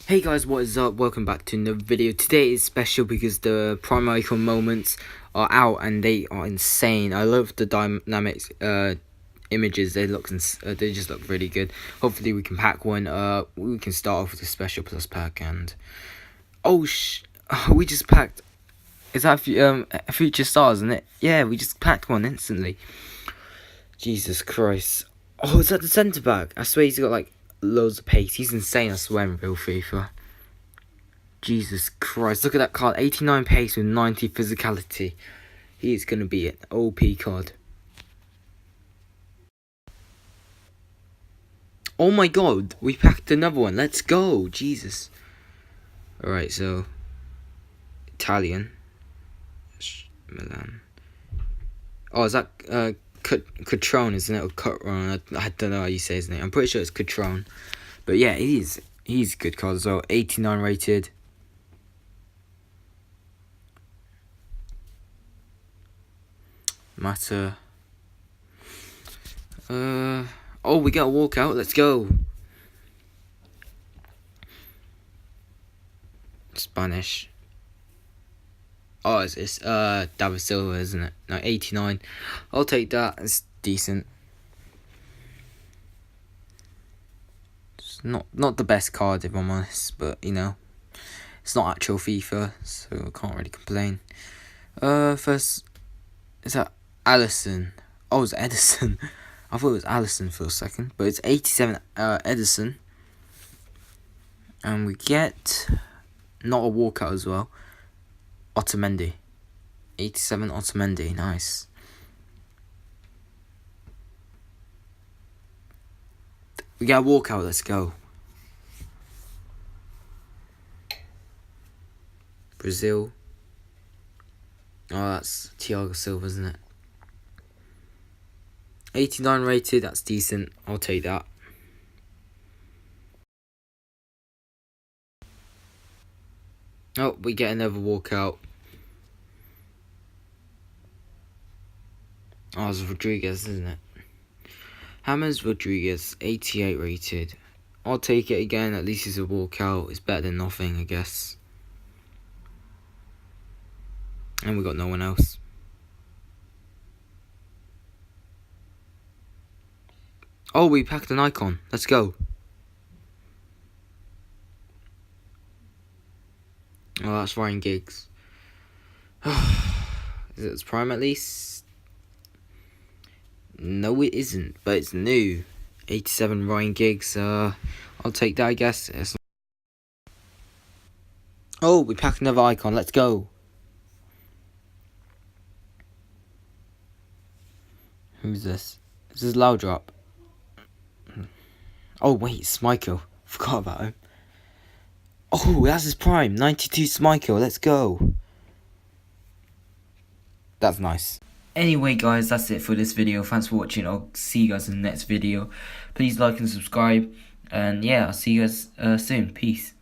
Hey guys, what is up? Welcome back to another video. Today is special because the prime icon moments are out and they are insane. I love the dynamic images. They just look really good. Hopefully we can pack one. We can start off with a special plus pack and we just packed. Is that future stars, isn't it? Yeah, we just packed one instantly. Jesus Christ. Oh, is that the centre back? I swear he's got like loads of pace. He's insane, I swear, in real FIFA. Jesus Christ, look at that card. 89 pace with 90 physicality. He is going to be an OP card. Oh my god, we packed another one. Let's go. Jesus. Alright, so Italian. Milan. Oh, is that Catrone, isn't it? Or Cutron? I don't know how you say his name. I'm pretty sure it's Catrone. But yeah, he's a good card as well. 89 rated. Matter. Oh, we got a walkout. Let's go. Spanish. Oh, it's David Silva, isn't it? No, 89. I'll take that. It's decent. It's not the best card, if I'm honest, but you know, it's not actual FIFA, so I can't really complain. First, is that Allison? Oh, it's Edison. I thought it was Allison for a second, but it's 87 Edison. And we get not a walkout as well. Otamendi. 87 Otamendi, nice. We get a walkout, let's go. Brazil. Oh, that's Thiago Silva, isn't it? 89 rated, that's decent. I'll take that. Oh, we get another walkout. Oh, it's Rodriguez, isn't it? James Rodriguez, 88 rated. I'll take it again, at least it's a walkout. It's better than nothing, I guess. And we got no one else. Oh, we packed an icon. Let's go. Oh, that's Ryan Giggs. Is it prime at least? No, it isn't, but it's new. 87 Ryan Giggs. I'll take that, I guess. Oh, we packed another icon. Let's go. Who's this? This is Loudrop. Oh, wait, Schmeichel. Forgot about him. Oh, that's his prime. 92 Schmeichel. Let's go. That's nice. Anyway, guys, that's it for this video. Thanks for watching. I'll see you guys in the next video. Please like and subscribe. And yeah, I'll see you guys soon. Peace.